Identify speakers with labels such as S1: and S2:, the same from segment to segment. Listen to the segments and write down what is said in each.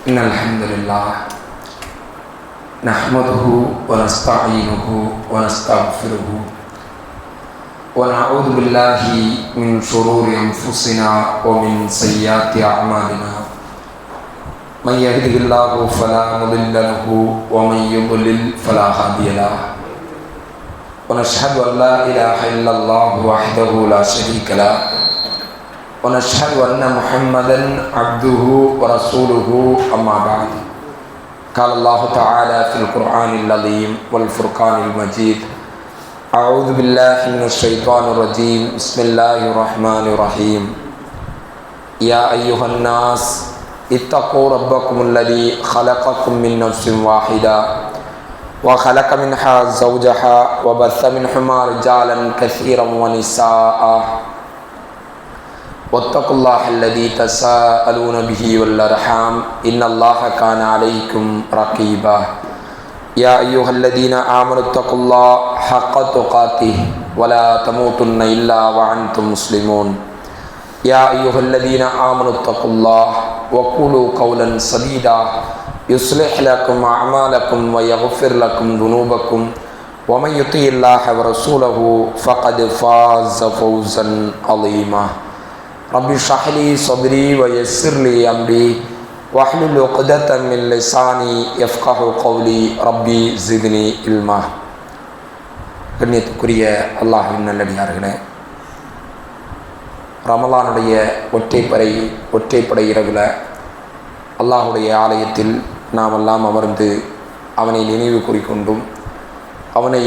S1: إن الحمد لله نحمده ونستعينه ونستغفره ونعوذ بالله من شرور أنفسنا ومن سيئات أعمالنا من يهده الله فلا مضل له ومن يضلل فلا هادي له ونشهد أن لا إله إلا الله وحده لا شريك له ونشهد أن محمدا عبده ورسوله أما بعد قال الله تعالى في القرآن العظيم والفرقان المجيد أعوذ بالله من الشيطان الرجيم بسم الله الرحمن الرحيم يا أيها الناس اتقوا ربكم الذي خلقكم من نفس واحدة وخلق منها زوجها وبث منهما رجالا كثيرا ونساء واتقوا الله الذي تساءلون به والأرحام إن الله كان عليكم رقيبا يا أيها الذين آمنوا اتقوا الله حق تقاته ولا تموتن إلا وأنتم مسلمون يا أيها الذين آمنوا اتقوا الله وقولوا قولا سديدا يصلح لكم أعمالكم ويغفر لكم ذنوبكم ومن يطع الله ورسوله فقد فاز فوزا عظيما رب اشرح لي صدري ويسر لي أمري واحلل عقدة من لساني يفقهوا قولي ربي زدني علما. கண்ணியத்துக்குரிய அல்லாஹ்வின் நல்லடியார்களே, ரமலானுடைய ஒற்றைப்படை இரவில் அல்லாஹுடைய ஆலயத்தில் நாம் எல்லாம் அமர்ந்து அவனை நினைவு கூறிக்கொண்டும் அவனை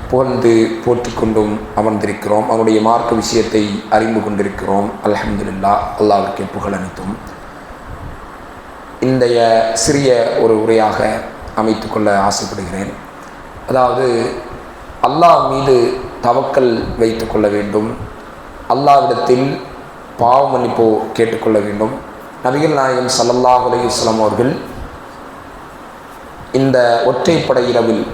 S1: புகழ்ந்து போற்றிக்கொண்டும் அமர்ந்திருக்கிறோம். அவனுடைய மார்க்க விஷயத்தை அறிந்து கொண்டிருக்கிறோம். அல்ஹம்துலில்லாஹ், அல்லாஹ்வுக்கே புகழ் அனைத்தும். இன்றைய சிறிய ஒரு உரையாக அமைத்து கொள்ள ஆசைப்படுகிறேன். அதாவது, அல்லாஹ் மீது தவக்கல் வைத்து கொள்ள வேண்டும், அல்லாஹ்விடத்தில் பாவ மன்னிப்பு கேட்டுக்கொள்ள வேண்டும். நபிகள் நாயகம் ஸல்லல்லாஹு அலைஹி வஸல்லம் அவர்கள் இந்த ஒற்றைப்படை இரவில்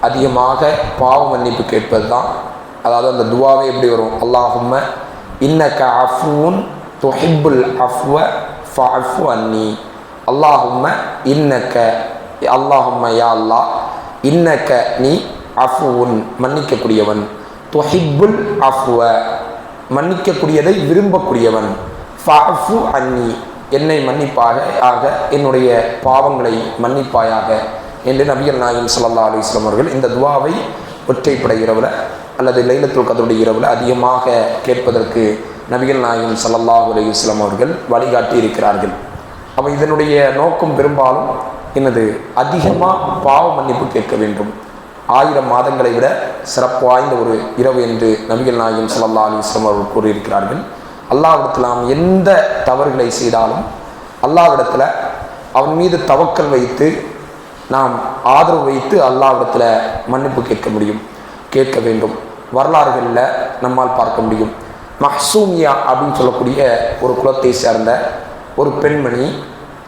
S1: அதிகமாக பாவ மன்னிப்பு கேட்பது தான். அதாவது அந்த துவாவே எப்படி வரும்? அல்லாஹும்ம இன்னக அஃபூன் துஹிப்புல் அஃப்வ ஃபஅஃபு அன்னி. அல்லாஹும்ம இன்னக, அல்லாஹும்ம யா அல்லாஹ், இன்னக நீ அஃபூன் மன்னிக்கக்கூடியவன், துஹிப்புல் அஃப்வ மன்னிக்கக்கூடியதை விரும்பக்கூடியவன், ஃபஅஃபு அன்னி என்னை மன்னிப்பாயாக, என்னுடைய பாவங்களை மன்னிப்பாயாக என்று நபிகள் நாயகம் ஸல்லல்லாஹு அலைஹி வஸல்லம் அவர்கள் இந்த துவாவை ஒற்றைப்படை இரவில் அல்லது லைலத்துல் கத்ருடைய இரவில் அதிகமாக கேட்பதற்கு நபிகள் நாயகம் ஸல்லல்லாஹு அலைஹி வஸல்லம் அவர்கள் வழிகாட்டி இருக்கிறார்கள். அப்போ இதனுடைய நோக்கம் பெரும்பாலும் என்னது? அதிகமாக பாவ மன்னிப்பு கேட்க வேண்டும். 1000 மாதங்களை விட சிறப்பு வாய்ந்த ஒரு இரவு என்று நபிகள் நாயகம் ஸல்லல்லாஹு அலைஹி வஸல்லம் அவர்கள் கூறியிருக்கிறார்கள். அல்லாஹ்விடத்தில் நாம் எந்த தவறுகளை செய்தாலும் அல்லாஹ்விடத்தில் அவன் மீது தவக்கல் வைத்து நாம் ஆதரவு வைத்து அல்லாஹ்விடத்தில் மன்னிப்பு கேட்க வேண்டும். வரலாறுகளில் நம்மால் பார்க்க முடியும். மஹ்சூமியா அப்படின்னு சொல்லக்கூடிய ஒரு குலத்தை சேர்ந்த ஒரு பெண்மணி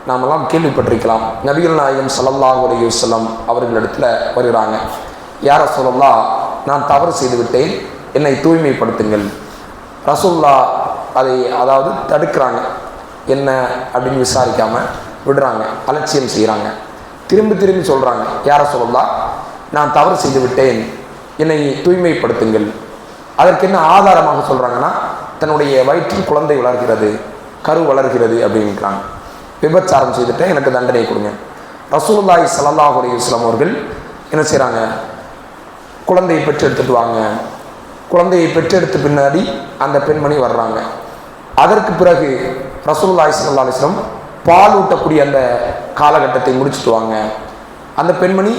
S1: நாமெல்லாம் கேள்விப்பட்டிருக்கலாம். நபிகள் நாயகம் ஸல்லல்லாஹு அலைஹி வஸல்லம் அவர்களிடத்தில் வருகிறாங்க. யா ரசூலல்லாஹ், நான் தவறு செய்து விட்டேன், என்னை தூய்மைப்படுத்துங்கள். ரசூலுல்லாஹ் அதாவது தடுக்கிறாங்க. என்ன அப்படின்னு விசாரிக்காமல் விடுறாங்க, அலட்சியம் செய்கிறாங்க. திரும்பி சொல்கிறாங்க, யா ரசூலல்லாஹ், நான் தவறு செய்து விட்டேன், என்னை தூய்மைப்படுத்துங்கள். அதற்கு என்ன ஆதாரமாக சொல்கிறாங்கன்னா, தன்னுடைய வயிற்றில் குழந்தை வளர்கிறது, கரு வளர்கிறது அப்படின்றாங்க. விபச்சாரம் செய்துட்டேன், எனக்கு தண்டனை கொடுங்க. ரசூலுல்லாஹி ஸல்லல்லாஹு அலைஹி வஸல்லம் அவர்கள் என்ன செய்கிறாங்க? குழந்தையை பெற்றெடுத்துட்டு வாங்க. குழந்தையை பெற்றெடுத்த பின்னாடி அந்த பெண்மணி வர்றாங்க. அதற்கு பிறகு ரசூலுல்லாஹி ஸல்லல்லாஹு அலைஹி வஸல்லம் பால் ஊட்டக்கூடிய அந்த காலகட்டத்தை முடிச்சுட்டு வாங்க. அந்த பெண்மணி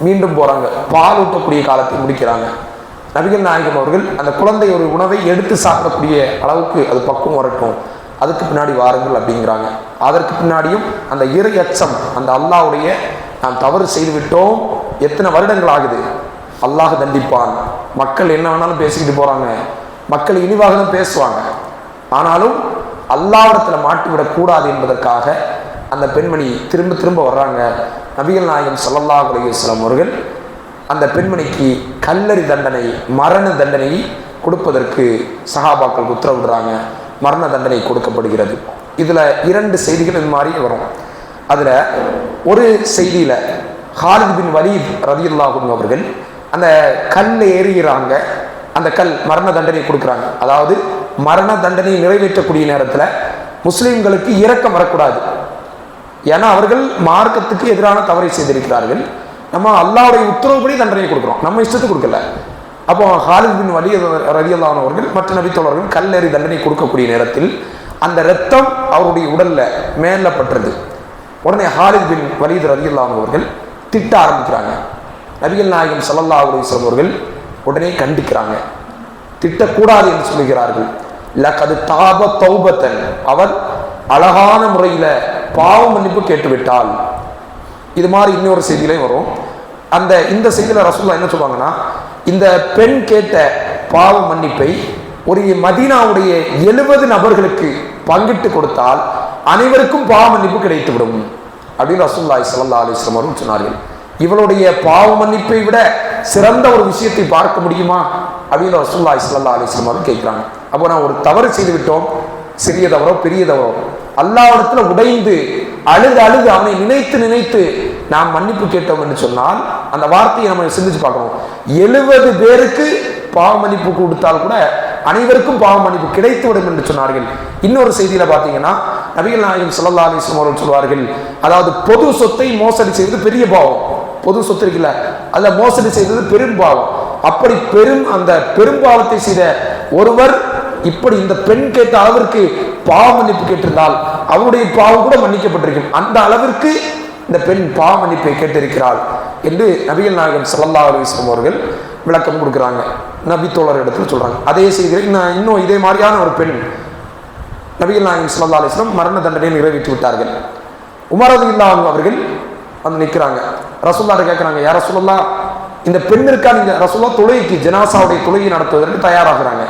S1: மீண்டும் போகிறாங்க, பால் ஊட்டக்கூடிய காலத்தை முடிக்கிறாங்க. நபிகள் நாயகம் அவர்கள் அந்த குழந்தை ஒரு உணவை எடுத்து சாப்பிடக்கூடிய அளவுக்கு அது பக்குவம் வரட்டும், அதுக்கு பின்னாடி வாருங்கள் அப்படிங்கிறாங்க. அதற்கு பின்னாடியும் அந்த இறை அச்சம், அந்த அல்லாஹ்வுடைய நாம் தவறு செய்து விட்டோம், எத்தனை வருடங்கள் ஆகுது, அல்லாஹ் தண்டிப்பான். மக்கள் என்ன வேணாலும் பேசிக்கிட்டு போகிறாங்க, மக்கள் இனிவாக தான் பேசுவாங்க. ஆனாலும் அல்லாஹ்விடத்தில் மாட்டிவிடக்கூடாது என்பதற்காக அந்த பெண்மணி திரும்ப வர்றாங்க. நபிகள் நாயகம் ஸல்லல்லாஹு அலைஹி வஸல்லம் அவர்கள் அந்த பெண்மணிக்கு கல்லறி தண்டனை, மரண தண்டனையை கொடுப்பதற்கு சஹாபாக்கள் உத்தரவிடுறாங்க. மரண தண்டனை கொடுக்கப்படுகிறது. இதில் 2 செய்திகள் இது மாதிரி வரும். அதில் ஒரு செய்தியில் ஹாலித் பின் வலீத் ரலியல்லாஹு அன்ஹு அவர்கள் அந்த கல்ல ஏறுகிறாங்க. அந்த கல் மரண தண்டனை கொடுக்குறாங்க. அதாவது மரண தண்டனையை நிறைவேற்றக்கூடிய நேரத்தில் முஸ்லீம்களுக்கு இரக்கம் வரக்கூடாது. ஏன்னா அவர்கள் மார்க்கத்துக்கு எதிரான தவறை செய்திருக்கிறார்கள். நம்ம அல்லாஹ்வுடைய உத்தரவுப்படி தண்டனை கொடுக்குறோம், நம்ம இஷ்டத்துக்கு கொடுக்கல. அப்போ ஹாலித் பின் வலீத் ரலியல்லாஹு அன்ஹு அவர்கள் மற்ற நபித்தோழர்கள் கல்லெறி தண்டனை கொடுக்கக்கூடிய நேரத்தில் அந்த இரத்தம் அவருடைய உடல்ல மேல பட்டுறது. உடனே ஹாலித் பின் வலீத் ரலியல்லாஹு அன்ஹு அவர்கள் திட்ட ஆரம்பிக்கிறாங்க. நபிகள் நாயகம் ஸல்லல்லாஹு அலைஹி வஸல்லம் அவர்கள் உடனே கண்டிக்கிறாங்க. திட்டக்கூடாது என்று சொல்லுகிறார்கள். லகது தாப தௌபத்தன், அவர் அழகான முறையில பாவ மன்னிப்பு கேட்டுவிட்டால். இது மாதிரி இன்னொரு செய்தியிலே வரும். இந்த செய்தியில ரசூலுல்லாஹ் என்ன சொல்லுவாங்கன்னா, இந்த பெண் கேட்ட பாவ மன்னிப்பை ஒரு மதீனாவுடைய 70 நபர்களுக்கு பங்கிட்டு கொடுத்தால் அனைவருக்கும் பாவ மன்னிப்பு கிடைத்துவிடும் அப்படின்னு ரசூலுல்லாஹி ஸல்லல்லாஹு அலைஹி வஸல்லம் அவர்கள் சொன்னார்கள். இவளுடைய பாவ மன்னிப்பை விட சிறந்த ஒரு விஷயத்தை பார்க்க முடியுமா அப்படின்னு ரசூலுல்லாஹி ஸல்லல்லாஹு அலைஹி வஸல்லம் அவர்கள் கேட்கிறாங்க. அப்போ நான் ஒரு தவறு செய்து விட்டோம், சிறிய தவறோ பெரிய தவறோ, அல்லாஹ்விடத்துல உடைந்து அழுது அழுது அவனை நினைத்து நினைத்து நாம் மன்னிப்பு கேட்டோம் என்று சொன்னால் அந்த வார்த்தையை நம்ம சிந்திச்சு பார்க்கணும். 70 பேருக்கு பாவ மன்னிப்பு கொடுத்தால் கூட அனைவருக்கும் பாவ மன்னிப்பு கிடைத்துவிடும் என்று சொன்னார்கள். இன்னொரு செய்தியில பார்த்தீங்கன்னா நபிகள் நாயகம் ஸல்லல்லாஹு அலைஹி வஸல்லம் அவர்கள் சொல்வார்கள், அதாவது பொது சொத்தை மோசடி செய்வது பெரிய பாவம். பொது சொத்து இருக்குல்ல, அதுல மோசடி செய்தது பெரும் பாவம். அப்படி அந்த பெரும்பாவத்தை செய்த ஒருவர் இப்படி இந்த பெண் கேட்ட அளவிற்கு பாவ மன்னிப்பு கேட்டிருந்தால் அவருடைய பாவம் கூட மன்னிக்கப்பட்டிருக்கும். அந்த அளவிற்கு இந்த பெண் பாவ மன்னிப்பை கேட்டிருக்கிறாள் என்று நபிகள் நாயகம் ஸல்லல்லாஹு அலைஹி வஸல்லம் அவர்கள் விளக்கம் கொடுக்குறாங்க. நபி தோழர் இடத்துல சொல்றாங்க. அதே செய்தியில் இன்னும் இதே மாதிரியான ஒரு பெண் நபிகள் நாயகம் ஸல்லல்லாஹு அலைஹி வஸல்லம் மரண தண்டனையை நிறைவேற்றி விட்டார்கள். உமர் ரலியல்லாஹு அன்ஹு அவர்கள் வந்து நிற்கிறாங்க. ரசூலுல்லாஹ் கேட்கிறாங்க, யா ரசூலுல்லாஹ், இந்த பெண்ணிற்கா நீங்க ரசூலுல்லாஹ் தொழுகைக்கு ஜனாசாவுடைய தொழுகை நடத்துவதற்கு தயாராகிறாங்க,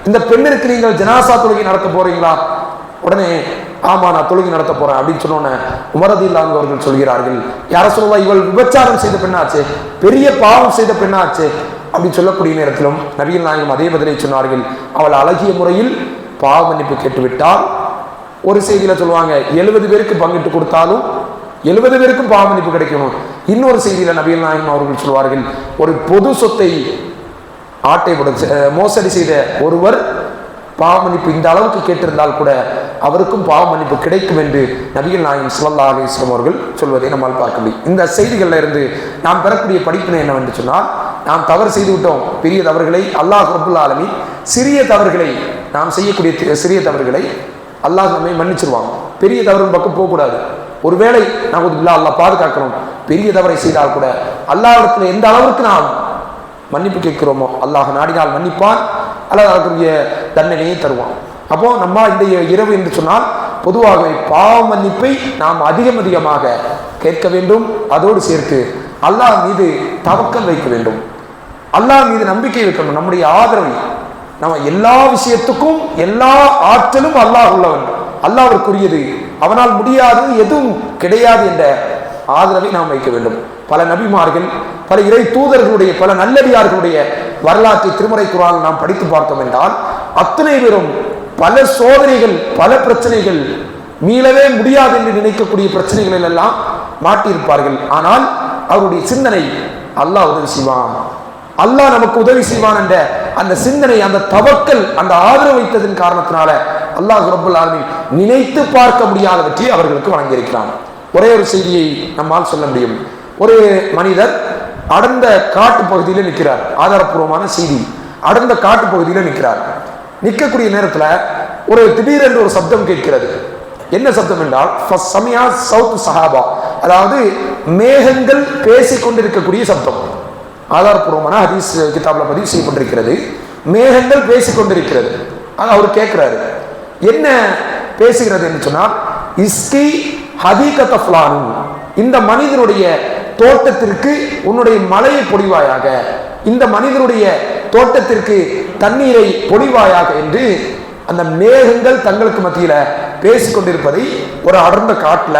S1: இந்த பெண்ணிற்கு நீங்கள் ஜனாசா தொழுகை நடத்த போறீங்களா? உடனே ஆமா நான் தொழுகை நடத்த போறேன் அப்படின்னு சொன்னோன்னே உமர் ரலியல்லாஹு அன்ஹு அவர்கள் சொல்கிறார்கள், யா ரசூலுல்லாஹ், இவள் விபச்சாரம் செய்த பெண்ணாச்சு, பெரிய பாவம் செய்த பெண்ணாச்சு அப்படின்னு சொல்லக்கூடிய நேரத்திலும் நபிகள் நாயகம் அதே பதிலை சொன்னார்கள், அவள் அழகிய முறையில் பாவ மன்னிப்பு கேட்டுவிட்டால். ஒரு செய்தியில சொல்லுவாங்க 70 பேருக்கு பங்கிட்டு கொடுத்தாலும் 70 பேருக்கும் பாவ மன்னிப்பு கிடைக்கணும். இன்னொரு செய்தியில நபிகள் நாயகம் அவர்கள் சொல்வார்கள், ஒரு பொது சொத்தை ஆட்டை மோசடி செய்த ஒருவர் பாவ மன்னிப்பு இந்த அளவுக்கு கேட்டிருந்தால் கூட அவருக்கும் பாவ மன்னிப்பு கிடைக்கும் என்று நபிகள் நாயகம் ஸல்லல்லாஹு அலைஹி வஸல்லம் அவர்கள் சொல்வதை நம்மால் பார்க்க முடியும். இந்த செய்திகளில் இருந்து நாம் பெறக்கூடிய படிப்பினை என்னவென்று சொன்னால், நாம் தவறு செய்து விட்டோம், பெரிய தவறுகளை அல்லாஹ் ரப்புல் ஆலமீன் சிறிய தவறுகளை நாம் செய்யக்கூடிய சிறிய தவறுகளை அல்லாஹ் நம்மை மன்னிச்சிருவாங்க. பெரிய தவறு பக்கம் போகக்கூடாது. ஒருவேளை நாம் அல்லாஹ் பாதுகாக்கணும், பெரிய தவறை செய்தால் கூட அல்லாஹ்விடத்தில் எந்த அளவிற்கு நாம் மன்னிப்பு கேட்கிறோமோ அல்லாஹ் நாடினால் மன்னிப்பான், அல்லது அதற்குரிய தண்டனையை தருவான். அப்போ நம்ம இந்த இரவு என்று சொன்னால் பொதுவாகவே பாவ மன்னிப்பை நாம் அதிகமாக கேட்க வேண்டும். அதோடு சேர்த்து அல்லாஹ் மீது தவக்கல் வைக்க வேண்டும், அல்லாஹ் மீது நம்பிக்கை வைக்கணும். நம்முடைய ஆதரவை நம்ம எல்லா விஷயத்துக்கும் எல்லா ஆற்றலும் அல்லாஹ் உள்ளவன், அல்லாஹ்விற்குரியது, அவனால் முடியாது எதுவும் கிடையாது என்ற ஆதரவை நாம் வைக்க வேண்டும். பல நபிமார்கள், பல இறை தூதர்களுடைய, பல நல்லடியார்களுடைய வரலாற்றை திருமறை குர்ஆனில் நாம் படித்து பார்த்தோம் என்றால் அத்தனை பேரும் பல சோதனைகள், பல பிரச்சனைகள், மீளவே முடியாது என்று நினைக்கக்கூடிய பிரச்சனைகளில் எல்லாம் மாட்டியிருப்பார்கள். ஆனால் அவருடைய சிந்தனை அல்லாஹ் உதவி செய்வான், அல்லாஹ் நமக்கு உதவி செய்வான் என்ற அந்த சிந்தனை, அந்த தவக்கல், அந்த ஆதரவு வைத்ததன் காரணத்தினால அல்லாஹ் ரப்புல் ஆலமீன் நினைத்து பார்க்க முடியாதவற்றை அவர்களுக்கு வழங்கியிருக்கிறான். ஒரே ஒரு செய்தியை நம்மால் சொல்ல முடியும். ஒரு மனிதர் அடர்ந்த காட்டு பகுதியில் நிற்கிறார். ஆதாரப்பூர்வமான செய்தி. அடர்ந்த காட்டு பகுதியில் நிற்கிறார். நிற்கக்கூடிய நேரத்தில் ஒரு திடீரென்று ஒரு சப்தம் கேட்கிறது. என்ன சப்தம் என்றால் சமியா சவுத் சஹாபா, அதாவது மேகங்கள் பேசிக் கொண்டிருக்கக்கூடிய சப்தம். ஆதாரப்பூர்வமான ஹதீஸ் கிதாப்ல பதிவு செய்யப்பட்டிருக்கிறது. மேகங்கள் பேசிக் கொண்டிருக்கிறது. அவர் கேட்கிறாரு, என்ன பேசுகிறது என்று சொன்னால், இஸ்கி ஹதீகத ஃப்லானு, இந்த மனிதனுடைய தோட்டத்திற்கு உன்னுடைய மழையை பொழிவாயாக, இந்த மனிதனுடைய தோட்டத்திற்கு தண்ணீரை பொழிவாயாக என்று அந்த மேகங்கள் தங்களுக்கு மத்தியில பேசிக்கொண்டிருப்பதை ஒரு அடர்ந்த காட்டுல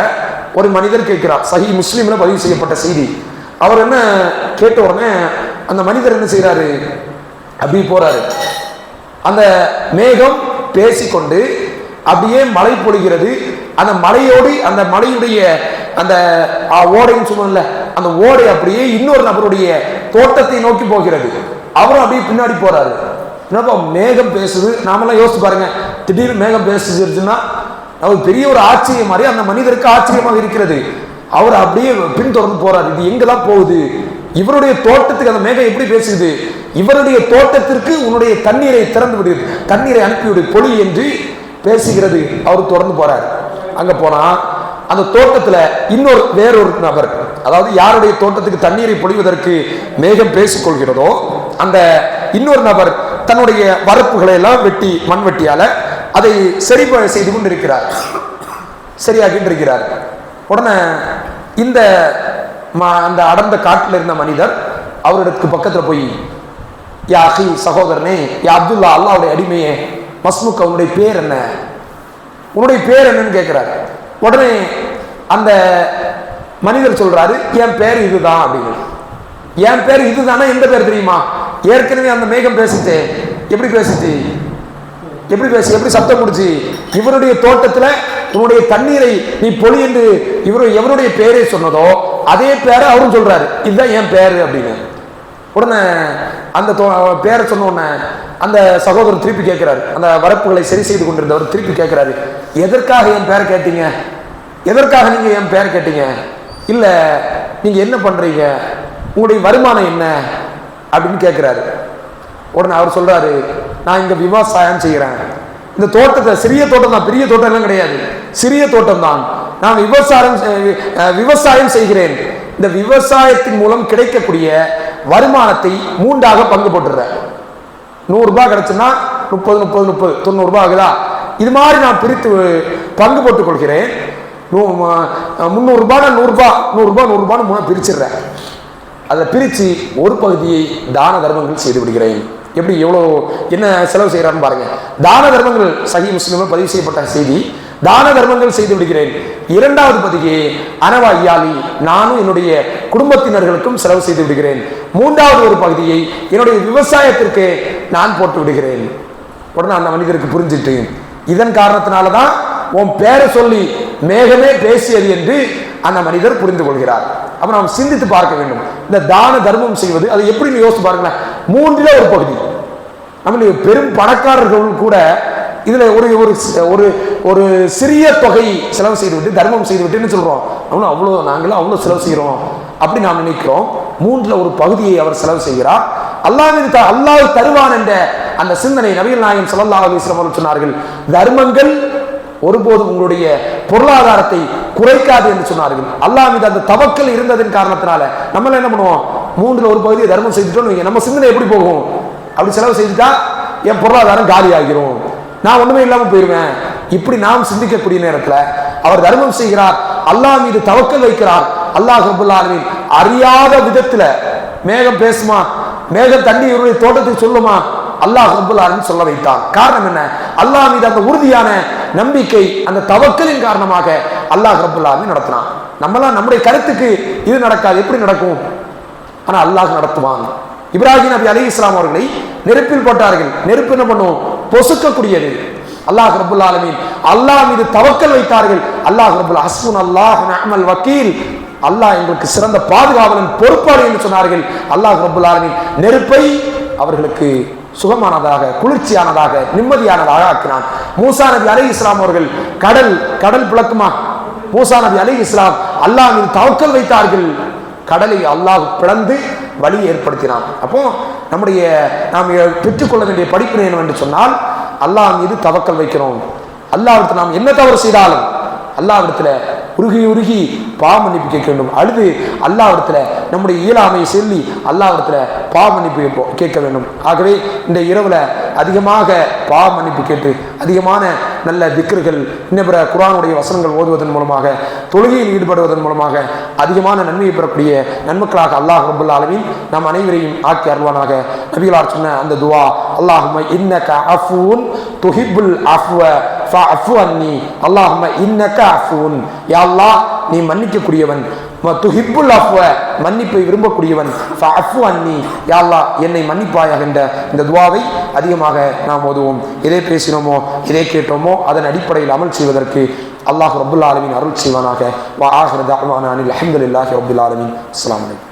S1: ஒரு மனிதர் கேட்கிறார். சஹீஹ் முஸ்லிம்ல பதிவு செய்யப்பட்ட செய்தி. அவர் என்ன கேட்ட உடனே அந்த மனிதர் என்ன செய்யறாரு, அப்படி போறாரு. அந்த மேகம் பேசிக்கொண்டு அப்படியே மழை பொழிகிறது. அந்த மலையோடு அந்த மலையுடைய அந்த ஓடைன்னு சொன்னோம்ல, அந்த ஓடை அப்படியே இன்னொரு நபருடைய தோட்டத்தை நோக்கி போகிறது. அவரும் அப்படியே பின்னாடி போறாரு. என்னப்பா மேகம் பேசுது, நாமெல்லாம் யோசிச்சு பாருங்க, திடீர்னு மேகம் பேசுச்சுன்னா அவர் பெரிய ஒரு ஆச்சரியம் மாதிரி அந்த மனிதருக்கு ஆச்சரியமாக இருக்கிறது. அவர் அப்படியே பின்தொடர்ந்து போறாரு. இது எங்கதான் போகுது? இவருடைய தோட்டத்துக்கு அந்த மேகம் எப்படி பேசுது? இவருடைய தோட்டத்திற்கு உன்னுடைய தண்ணீரை திறந்து விடு, தண்ணீரை அனுப்பிவிடு, பொழி என்று பேசுகிறது. அவர் தொடர்ந்து போறாரு. அங்க போனா அந்த தோட்டத்துல வேறொரு நபர், அதாவது யாருடைய தோட்டத்துக்கு தண்ணீரை பொழிவதற்கு மேகம் பேசிக்கொள்கிறதோ அந்த இன்னொரு நபர் தன்னுடைய வரப்புகளை எல்லாம் வெட்டி மண்வெட்டியால அதை சரி செய்து கொண்டிருக்கிறார், சரியாகிட்டு இருக்கிறார். உடனே இந்த அந்த அடர்ந்த காட்டில் இருந்த மனிதர் அவரிடத்துக்கு பக்கத்துல போய், யா அஹி, சகோதரனே, யா அப்துல்லா, அல்லாவுடைய அடிமையே, மஸ்முக், உன்னுடைய பேர் என்ன, உன்னுடைய பேர் என்னன்னு கேட்கிறாரு. உடனே அந்த மனிதர் சொல்றாரு, என் பேர் இதுதான் அப்படின்னு. என் பேர் இதுதானா எந்த பேர் தெரியுமா? ஏற்கனவே அந்த மேகம் பேசிட்டு எப்படி பேசிச்சு, எப்படி சத்தம் முடிச்சு, இவருடைய தோட்டத்துல உன்னுடைய தண்ணீரை நீ பொழி என்று எவருடைய பேரை சொன்னதோ அதே பேரை அவரும் சொல்றாரு, இதுதான் என் பேரு அப்படின்னு. உடனே அந்த பேரை சொன்ன உடனே அந்த சகோதரர் திருப்பி கேட்கிறாரு, அந்த வரப்புகளை சரி செய்து கொண்டிருந்தவர் திருப்பி கேட்கிறாரு, எதற்காக என் பேரை கேட்டீங்க, எதற்காக நீங்க என் பேரை கேட்டீங்க, இல்ல நீங்க என்ன பண்றீங்க, உங்களுடைய வருமானம் என்ன அப்படின்னு கேட்கிறாரு. உடனே அவர் சொல்றாரு, நான் இங்க விவசாயம் செய்கிறேன், இந்த தோட்டத்தை, சிறிய தோட்டம் தான், பெரிய தோட்டம் எல்லாம் கிடையாது, சிறிய தோட்டம் தான், நான் விவசாயம் செய்கிறேன், இந்த விவசாயத்தின் மூலம் கிடைக்கக்கூடிய வருமானத்தை 3ஆக பங்கு போட்டுறேன். 100 ரூபாய் கிடைச்சுன்னா 30 90 ரூபாய் ஆகுதா, இது மாதிரி நான் பிரித்து பங்கு போட்டுக் கொள்கிறேன். 300 ரூபாய் 100 ரூபான்னு பிரிச்சிடுறேன். அதை பிரித்து ஒரு பகுதியை தான தர்மங்கள் செய்து விடுகிறேன். எப்படி எவ்வளோ என்ன செலவு செய்யறான்னு பாருங்க. தான தர்மங்கள் சஹீஹ் முஸ்லிமில் பதிவு செய்யப்பட்ட செய்தி. தான தர்மங்கள் செய்து விடுகிறேன். 2வது பகுதியை அனவா ஐயாலி, நானும் என்னுடைய குடும்பத்தினர்களுக்கும் செலவு செய்து விடுகிறேன். 3வது ஒரு பகுதியை என்னுடைய விவசாயத்திற்கு நான் போட்டு விடுகிறேன். உடனே அந்த மனிதருக்கு புரிஞ்சிட்டு, இதன் காரணத்தினாலதான் உன் பேரை சொல்லி மேகமே பேசியது என்று அந்த மனிதர் புரிந்து கொள்கிறார். அப்ப நாம் சிந்தித்து பார்க்க வேண்டும், இந்த தான தர்மம் செய்வது அது எப்படின்னு யோசிச்சு பாருங்களேன். 3ல் ஒரு பகுதி. நம்மளுடைய பெரும் பணக்காரர்கள் கூட இதுல ஒரு ஒரு சிறிய தொகை செலவு செய்துவிட்டு தர்மம் செய்துவிட்டுன்னு சொல்றோம். நாங்களும் அவ்வளவு செலவு செய்யறோம் அப்படி நாம் நினைக்கிறோம். 3ல் ஒரு பகுதியை அவர் செலவு செய்கிறார். அல்லாஹ் தருவான் என்ற அந்த சிந்தனை நபிகள் நாயகம் ஸல்லல்லாஹு அலைஹி வஸல்லம் அவர்கள் சொன்னார்கள். தர்மங்கள் ஒருபோதும் உங்களுடைய பொருளாதாரத்தை குறைக்காது என்று சொன்னார்கள். அல்லாஹ் மீது அந்த தவக்கல் இருந்ததன் காரணத்தினால நம்ம என்ன பண்ணுவோம், 3ல் ஒரு பகுதியை தர்மம் செய்துட்டோம், நம்ம சிந்தனை எப்படி போகும், அப்படி செலவு செய்துட்டா என் பொருளாதாரம் காலி ஆகிறோம், நான் ஒண்ணுமே இல்லாம போயிருவேன். இப்படி நாம் சிந்திக்கக்கூடிய நேரத்தில் அவர் தர்மம் செய்கிறார், அல்லாஹ் மீது தவக்கல் வைக்கிறார். அல்லாஹ் ரப்பல் ஆலமீன் அறியாத விதத்துல மேகம் பேசுமா, மேகம் தண்ணி இவருடைய தோட்டத்துக்கு சொல்லுமா, அல்லாஹ் ரப்பல் ஆலமீன் சொல்ல வைத்தான். காரணம் என்ன? அல்லாஹ் மீது அந்த உறுதியான நம்பிக்கை, அந்த தவக்கலின் காரணமாக அல்லாஹ் ரப்பல் ஆலமீன் நடத்தினான். நம்மளாம் நம்முடைய கருத்துக்கு இது நடக்காது, எப்படி நடக்கும்? ஆனா அல்லாஹ் நடத்துவான். இப்ராஹிம் நபி அலைஹிஸ்ஸலாம் அவர்களை நெருப்பில் போட்டார்கள். நெருப்பு என்ன பண்ணும், பொசுக்கக்கூடியது. அல்லாஹ் ரப்பல் ஆலமீன் அல்லாஹ் மீது தவக்கல் வைத்தார்கள். அல்லாஹ் ரப்பல் ஹஸ்புனல்லாஹு நிஅமல் வக்கீல், அல்லாஹ் எங்களுக்கு சிறந்த பாதுகாவலன், பொறுப்பாளி என்று சொன்னார்கள். அல்லாஹ் ரப்பல் ஆலமீன் நெருப்பை அவர்களுக்கு சுகமானதாக, குளிர்ச்சியானதாக, நிம்மதியானதாக ஆக்கினான். மூசா நபி அலைஹிஸ்ஸலாம் அவர்கள் கடல் பிளக்குமா, மூசா நபி அலைஹிஸ்ஸலாம் அல்லாஹ் மீது தவக்கல் வைத்தார்கள். கடலை அல்லாஹ் பிளந்து வழி ஏற்படுத்தினான். அப்போ நாம் பெற்றுக்கொள்ள வேண்டிய படிப்பினை என்னவென்று சொன்னால், அல்லாஹ் மீது தவக்கல் வைக்கிறோம். அல்லாஹ்விடத்தில் நாம் என்ன தவறு செய்தாலும் அல்லாஹ்விடத்தில் உருகி பாவ மன்னிப்பு கேட்க வேண்டும். அழுது அல்லாஹ்விடத்தில் நம்முடைய இயலாமையை சொல்லி அல்லாஹ்விடத்தில் பாவ மன்னிப்பு கேட்க வேண்டும். ஆகவே இந்த இரவுல அதிகமாக பாவ மன்னிப்பு கேட்டு அதிகமான நல்ல திக்ருகள், இன்ன பிற குர்ஆனுடைய வசனங்கள் ஓதுவதன் மூலமாக, தொழுகையில் ஈடுபடுவதன் மூலமாக அதிகமான நன்மையை பெறக்கூடிய நன்மக்களாக அல்லாஹ் ரப்பல் ஆலமீன் நம் அனைவரையும் ஆக்கி அருள்வானாக. நபிகளார் சொன்ன அந்த துஆ, அல்லாஹும்ம இன்னக அஃபூன் துஹிப்புல் அஃப்வ ஃபஅஃபு அன்னி, அல்லாஹும்ம இன்னக அஃபூன், யா அல்லாஹ் நீ மன்னிக்கக்கூடியவன், துஹிப்புல் அஃப்வ மன்னிப்பை விரும்பக்கூடியவன் ஃபஅஃபு அன்னி யா அல்லாஹ் என்னை மன்னிப்பாயாக என்ற இந்த துஆவை அதிகமாக நாம் ஓதுவோம். எதை பேசினோமோ எதை கேட்டோமோ அதன் அடிப்படையில் அமல் செய்வதற்கு அல்லாஹ் ரப்புல் ஆலமீன் அருள் செய்வானாக. வ ஆகிரு தஅவானா அனில் ஹம்துலில்லாஹி ரப்பில் ஆலமீன். அஸ்ஸலாமு அலைக்கும்.